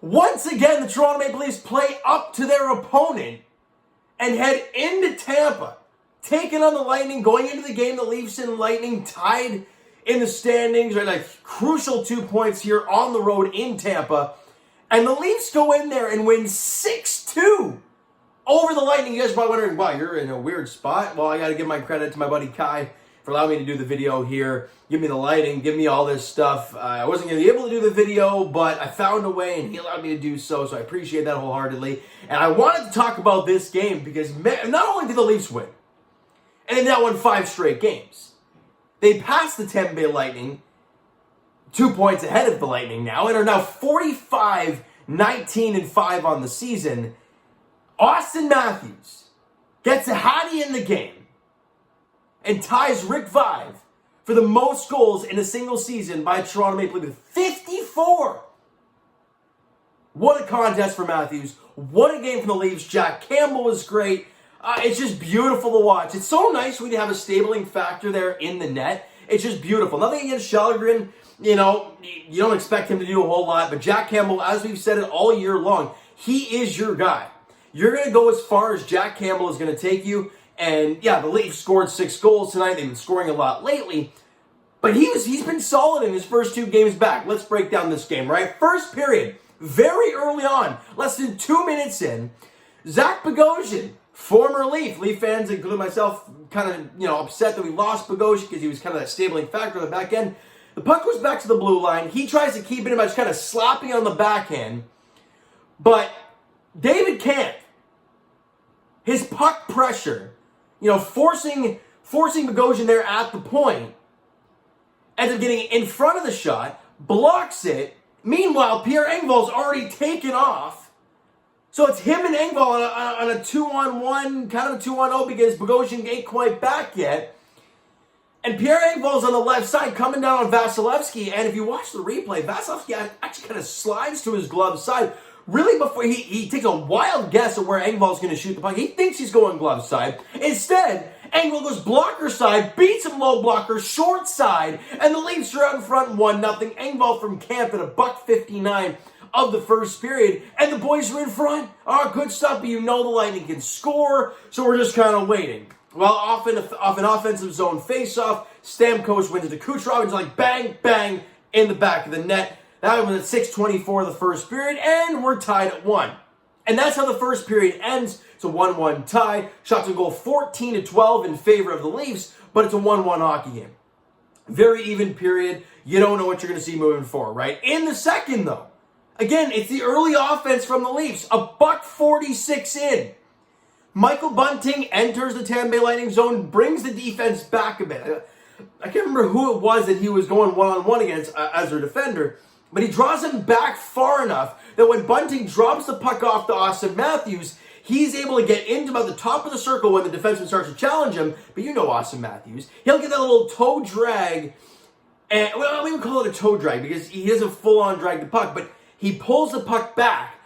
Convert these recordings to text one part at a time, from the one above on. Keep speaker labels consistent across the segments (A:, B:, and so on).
A: Once again, the Toronto Maple Leafs play up to their opponent and head into Tampa, taking on the Lightning, going into the game. The Leafs and Lightning tied in the standings, right? Like crucial 2 points here on the road in Tampa. And the Leafs go in there and win 6-2 over the Lightning. You guys are probably wondering, wow, you're in a weird spot. Well, I got to give my credit to my buddy Kai for allowing me to do the video here. Give me the lighting, give me all this stuff. I wasn't going to be able to do the video, but I found a way and he allowed me to do so. So I appreciate that wholeheartedly. And I wanted to talk about this game because not only did the Leafs win, and they've now won 5 straight games. They passed the Tampa Bay Lightning, 2 points ahead of the Lightning now, and are now 45-19-5 on the season. Austin Matthews gets a hattie in the game and ties Rick Vaive for the most goals in a single season by Toronto Maple Leafs with 54. What a contest for Matthews. What a game for the Leafs. Jack Campbell was great. It's just beautiful to watch. It's so nice when you have a stabling factor there in the net. It's just beautiful. Nothing against Källgren. You know, you don't expect him to do a whole lot. But Jack Campbell, as we've said it all year long, he is your guy. You're going to go as far as Jack Campbell is going to take you. And yeah, the Leafs scored 6 goals tonight. They've been scoring a lot lately. But he's been solid in his first 2 games back. Let's break down this game, right? First period, very early on, less than 2 minutes in, Zach Bogosian, former Leaf fans, including myself, kind of, upset that we lost Bogosian because he was kind of that stabling factor on the back end. The puck goes back to the blue line. He tries to keep it in by just kind of slapping on the backhand. But David Kampf, his puck pressure, forcing Bogosian there at the point, ends up getting in front of the shot, blocks it. Meanwhile, Pierre Engvall's already taken off. So it's him and Engvall on a 2-on-1, kind of a 2-on-0 because Bogosian ain't quite back yet. And Pierre Engvall's on the left side coming down on Vasilevsky. And if you watch the replay, Vasilevsky actually kind of slides to his glove side. Really, before he takes a wild guess at where Engvall's going to shoot the puck. He thinks he's going glove side. Instead, Engvall goes blocker side, beats him low blocker, short side, and the Leafs are out in front 1-0. Engvall from Kampf at $1.59 of the first period, and the boys are in front. Good stuff, but the Lightning can score, so we're just kind of waiting. Well, off an offensive zone faceoff, Stamkos wins it to Kucherov, and it's like bang, bang, in the back of the net. That was at 6:24 of the first period, and we're tied at 1. And that's how the first period ends. It's a 1-1 tie. Shots on goal 14-12 in favor of the Leafs, but it's a 1-1 hockey game. Very even period. You don't know what you're going to see moving forward, right? In the second, though, again, it's the early offense from the Leafs. $1.46 in. Michael Bunting enters the Tampa Bay Lightning zone, brings the defense back a bit. I can't remember who it was that he was going one-on-one against as their defender, but he draws him back far enough that when Bunting drops the puck off to Austin Matthews, he's able to get into about the top of the circle when the defenseman starts to challenge him. But you know Austin Matthews. He'll get that little toe drag. And, well, I don't even call it a toe drag because he doesn't full-on drag the puck, but he pulls the puck back,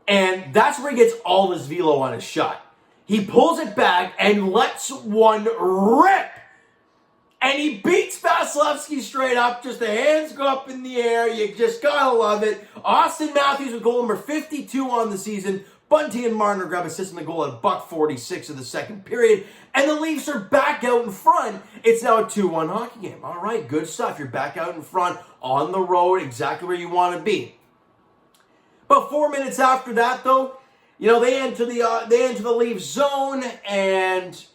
A: and that's where he gets all his velo on his shot. He pulls it back and lets one rip. And he beats Vasilevsky straight up. Just the hands go up in the air. You just gotta love it. Austin Matthews with goal number 52 on the season. Bunting and Marner grab assist in the goal at $1.46 of the second period. And the Leafs are back out in front. It's now a 2-1 hockey game. All right, good stuff. You're back out in front on the road, exactly where you want to be. About 4 minutes after that, though, they enter the Leafs zone, and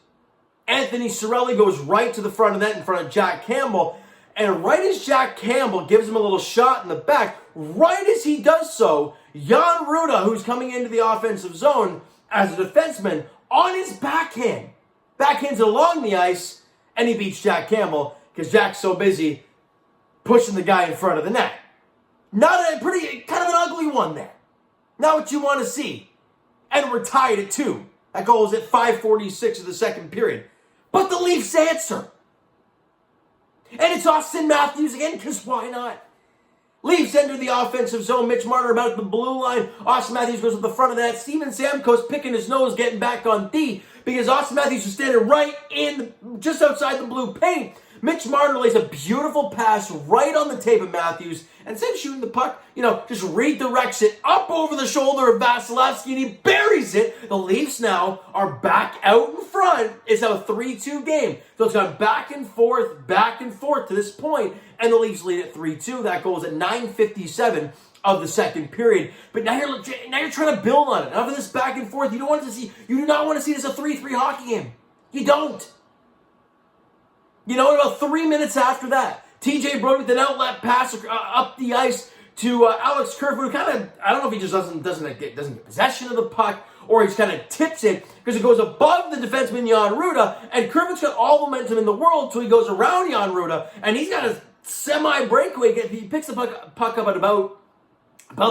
A: Anthony Cirelli goes right to the front of that in front of Jack Campbell. And right as Jack Campbell gives him a little shot in the back, right as he does so, Jan Rutta, who's coming into the offensive zone as a defenseman, on his backhands it along the ice, and he beats Jack Campbell because Jack's so busy pushing the guy in front of the net. Not a pretty, kind of an ugly one there. Not what you want to see. And we're tied at 2. That goal is at 5:46 of the second period. But the Leafs answer. And it's Austin Matthews again, because why not? Leafs enter the offensive zone. Mitch Marner about at the blue line. Austin Matthews goes to the front of that. Steven Stamkos picking his nose, getting back on D, because Austin Matthews is standing right in, just outside the blue paint. Mitch Marner lays a beautiful pass right on the tape of Matthews, and instead of shooting the puck, just redirects it up over the shoulder of Vasilevsky, and he buries it. The Leafs now are back out in front. It's now a 3-2 game. So it's gone back and forth to this point, and the Leafs lead at 3-2. That goal is at 9:57 of the second period. But now you're trying to build on it. After this back and forth, you do not want to see this a 3-3 hockey game. You don't. About 3 minutes after that, TJ Brodie with an outlet pass up the ice to Alex Kerfoot, who I don't know if he just doesn't get possession of the puck, or he just kind of tips it because it goes above the defenseman Jan Ruda, and Kerfoot's got all the momentum in the world, so he goes around Jan Ruda, and he's got a semi-breakaway. He picks the puck up at about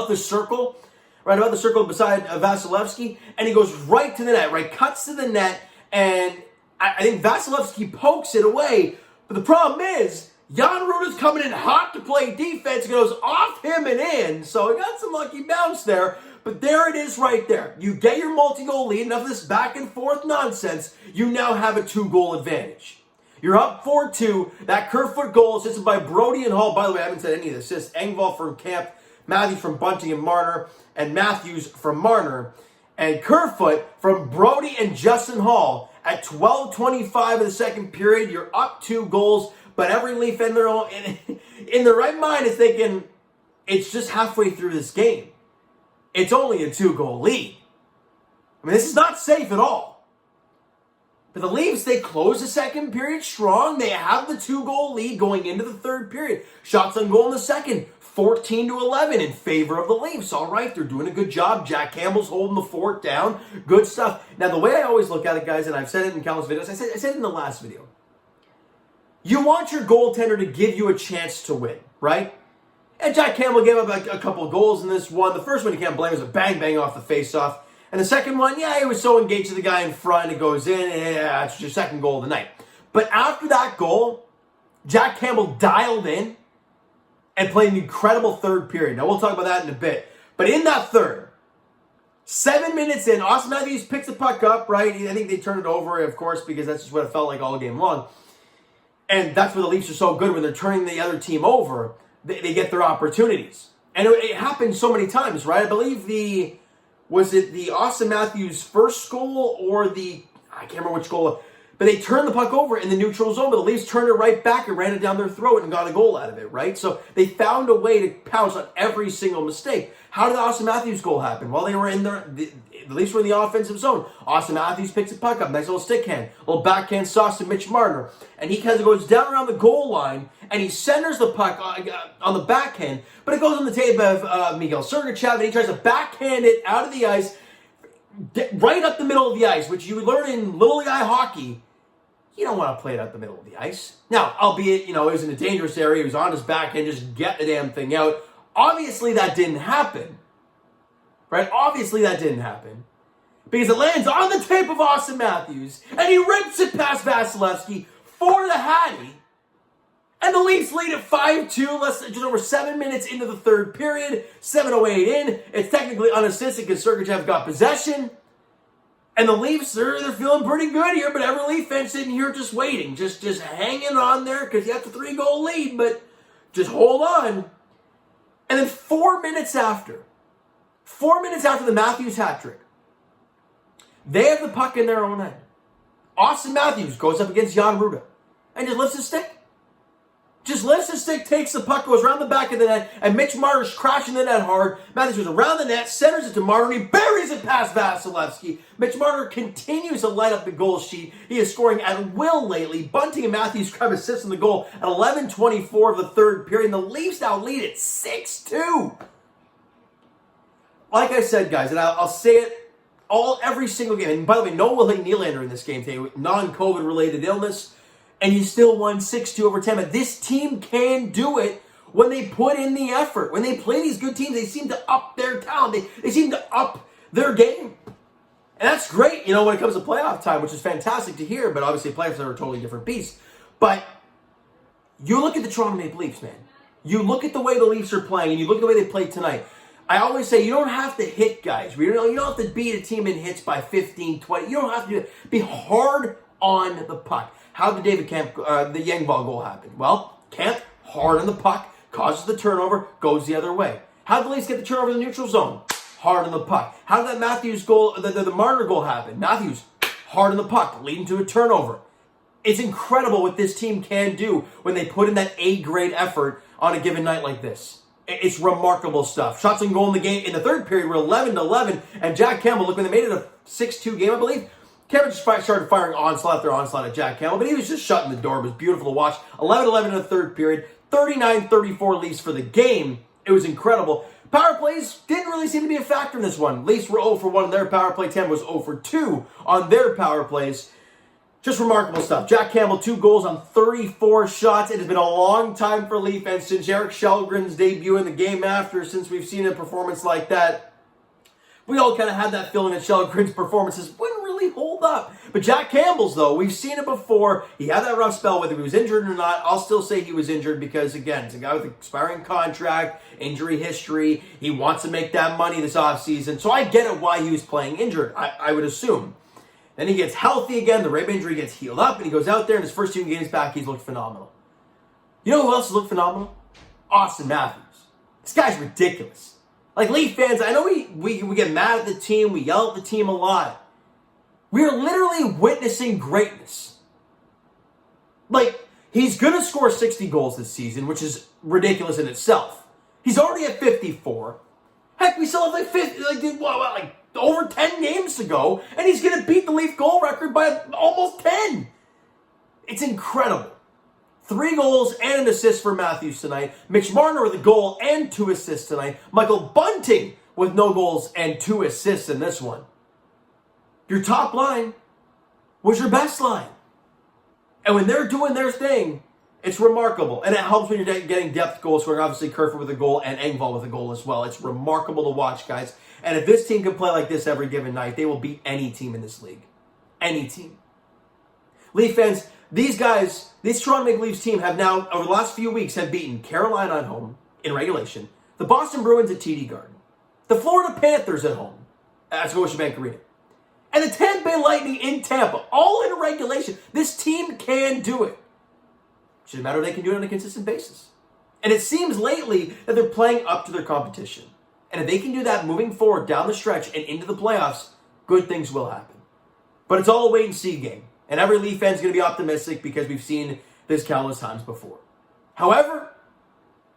A: the circle, right about the circle beside Vasilevsky, and he goes right to the net, right, cuts to the net, and I think Vasilevsky pokes it away, but the problem is Jan Ruda's coming in hot to play defense. It goes off him and in, so he got some lucky bounce there, but there it is right there. You get your multi-goal lead, enough of this back and forth nonsense, you now have a 2-goal advantage. You're up 4-2, that Kerfoot goal assisted by Brodie and Hall. By the way, I haven't said any of this. Just Engvall from Camp, Matthews from Bunting and Marner, and Matthews from Marner, and Kerfoot from Brodie and Justin Hall. At 12:25 of the second period, you're up 2 goals, but every Leaf in their right mind is thinking, it's just halfway through this game. It's only a 2-goal lead. I mean, this is not safe at all. But the Leafs, they close the second period strong. They have the 2-goal lead going into the third period. Shots on goal in the second, 14-11 in favor of the Leafs. All right, they're doing a good job. Jack Campbell's holding the fort down. Good stuff. Now, the way I always look at it, guys, and I've said it in countless videos, I said it in the last video. You want your goaltender to give you a chance to win, right? And Jack Campbell gave up a couple of goals in this one. The first one you can't blame was a bang off the face-off. And the second one, he was so engaged to the guy in front, it goes in, it's your second goal of the night. But after that goal, Jack Campbell dialed in and played an incredible third period. Now, we'll talk about that in a bit. But in that third, 7 minutes in, Austin Matthews picks the puck up, right? I think they turn it over, of course, because that's just what it felt like all game long. And that's where the Leafs are so good when they're turning the other team over. They get their opportunities. And it happened so many times, right? I believe was it the Austin Matthews first goal or I can't remember which goal, but they turned the puck over in the neutral zone, but the Leafs turned it right back and ran it down their throat and got a goal out of it, right? So they found a way to pounce on every single mistake. How did the Austin Matthews goal happen? Well, they were in the Leafs were in the offensive zone. Austin Matthews picks the puck up, nice little stick hand, little backhand sauce to Mitch Marner, and he kind of goes down around the goal line, and he centers the puck on the backhand, but it goes on the tape of Miguel Sergachev, and he tries to backhand it out of the ice, right up the middle of the ice, which you learn in little guy hockey. You don't want to play it up the middle of the ice. Now, albeit, it was in a dangerous area, he was on his backhand, just get the damn thing out. Obviously, that didn't happen. Right? Obviously, that didn't happen. Because it lands on the tape of Austin Matthews, and he rips it past Vasilevsky for the Hattie. And the Leafs lead at 5-2, just over 7 minutes into the third period, 7:08 in. It's technically unassisted because Sergachev got possession. And the Leafs, they're feeling pretty good here, but every Leaf fan sitting here just waiting, just hanging on there because you have the 3-goal lead, but just hold on. And then 4 minutes after the Matthews hat trick, they have the puck in their own end. Austin Matthews goes up against Jan Ruda and just lifts his stick. Takes the puck, goes around the back of the net, and Mitch Marner's crashing the net hard. Matthews goes around the net, centers it to Marner, and he buries it past Vasilevsky. Mitch Marner continues to light up the goal sheet. He is scoring at will lately. Bunting and Matthews grab assists in the goal at 11:24 of the third period, and the Leafs now lead at 6-2. Like I said, guys, and I'll say it every single game. And by the way, no Willie Nylander in this game today, non-COVID related illness. And you still won 6-2 over Tampa. This team can do it when they put in the effort. When they play these good teams, they seem to up their talent. They seem to up their game. And that's great, when it comes to playoff time, which is fantastic to hear. But obviously, playoffs are a totally different beast. But you look at the Toronto Maple Leafs, man. You look at the way the Leafs are playing, and you look at the way they played tonight. I always say you don't have to hit guys. You don't have to beat a team in hits by 15, 20. You don't have to do it. Be hard on the puck. How did the Engvall goal happen? Well, Kemp, hard on the puck, causes the turnover, goes the other way. How did the Leafs get the turnover in the neutral zone? Hard on the puck. How did that Matthews goal, the Marner goal happen? Matthews, hard on the puck, leading to a turnover. It's incredible what this team can do when they put in that A-grade effort on a given night like this. It's remarkable stuff. Shots on goal in the game in the third period were 11-11, and Jack Campbell, look, when they made it a 6-2 game, I believe, Campbell just started firing onslaught after onslaught at Jack Campbell, but he was just shutting the door. It was beautiful to watch. 11-11 in the third period, 39-34 Leafs for the game. It was incredible. Power plays didn't really seem to be a factor in this one. Leafs were 0 for 1 on their power play. Tampa was 0 for 2 on their power plays. Just remarkable stuff. Jack Campbell, 2 goals on 34 shots. It has been a long time for Leaf fans since Erik Källgren's debut in the game after, since we've seen a performance like that. We all kind of had that feeling that Källgren's performances wouldn't really hold up. But Jack Campbell's, though, we've seen it before. He had that rough spell, whether he was injured or not. I'll still say he was injured because, again, it's a guy with an expiring contract, injury history. He wants to make that money this offseason. So I get it why he was playing injured, I would assume. Then he gets healthy again, the rib injury gets healed up, and he goes out there, and his first 2 games back, he's looked phenomenal. You know who else has looked phenomenal? Austin Matthews. This guy's ridiculous. Like, Leaf fans, I know we get mad at the team, we yell at the team a lot. We are literally witnessing greatness. Like, he's going to score 60 goals this season, which is ridiculous in itself. He's already at 54. Heck, we still have like over 10 games to go, and he's going to beat the Leaf goal record by almost 10. It's incredible. 3 goals and an assist for Matthews tonight. Mitch Marner with a goal and 2 assists tonight. Michael Bunting with no goals and 2 assists in this one. Your top line was your best line. And when they're doing their thing, it's remarkable. And it helps when you're getting depth goal scoring. Obviously, Kerfoot with a goal and Engvall with a goal as well. It's remarkable to watch, guys. And if this team can play like this every given night, they will beat any team in this league. Any team. Leaf fans, these guys, this Toronto Maple Leafs team have now, over the last few weeks, have beaten Carolina at home in regulation, the Boston Bruins at TD Garden, the Florida Panthers at home at Scotiabank Arena, and the Tampa Bay Lightning in Tampa, all in regulation. This team can do it. It doesn't matter if they can do it on a consistent basis. And it seems lately that they're playing up to their competition. And if they can do that moving forward down the stretch and into the playoffs, good things will happen. But it's all a wait and see game. And every Leaf fan is going to be optimistic because we've seen this countless times before. However,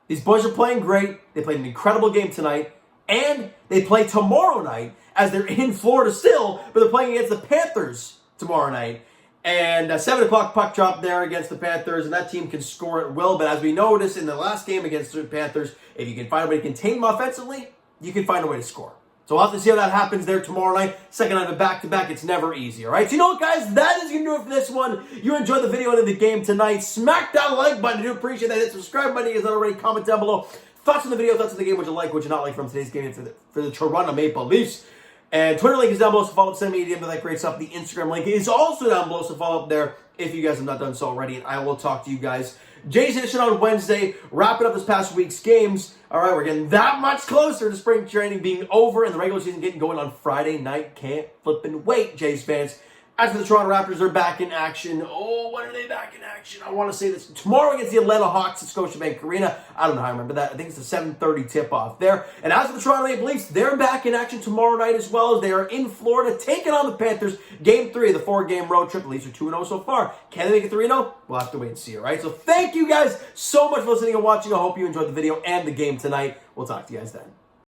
A: these boys are playing great. They played an incredible game tonight. And they play tomorrow night as they're in Florida still, but they're playing against the Panthers tomorrow night. And a 7 o'clock puck drop there against the Panthers, and that team can score at will. But as we noticed in the last game against the Panthers, if you can find a way to contain them offensively, you can find a way to score. So we'll have to see how that happens there tomorrow night. Second night of a back-to-back, it's never easy, all right? So you know what, guys? That is going to do it for this one. You enjoyed the video and the game tonight. Smack that like button. I do appreciate that. Hit the subscribe button if you guys not already. Comment down below. Thoughts on the video, thoughts on the game, what you like, what you not like from today's game for the Toronto Maple Leafs. And Twitter link is down below, so follow up, send me a DM with that great stuff. The Instagram link is also down below, so follow up there if you guys have not done so already. And I will talk to you guys Jay's edition on Wednesday, wrapping up this past week's games. All right, we're getting that much closer to spring training being over and the regular season getting going on Friday night. Can't flippin' wait, Jays fans. As for the Toronto Raptors, they're back in action. Oh, when are they back in action? I want to say this. Tomorrow against the Atlanta Hawks at Scotiabank Arena. I don't know how I remember that. I think it's a 7:30 tip-off there. And as for the Toronto Maple Leafs, they're back in action tomorrow night as well as they are in Florida taking on the Panthers. Game 3 of the 4-game road trip. The Leafs are 2-0 so far. Can they make it 3-0? We'll have to wait and see, all right? So thank you guys so much for listening and watching. I hope you enjoyed the video and the game tonight. We'll talk to you guys then.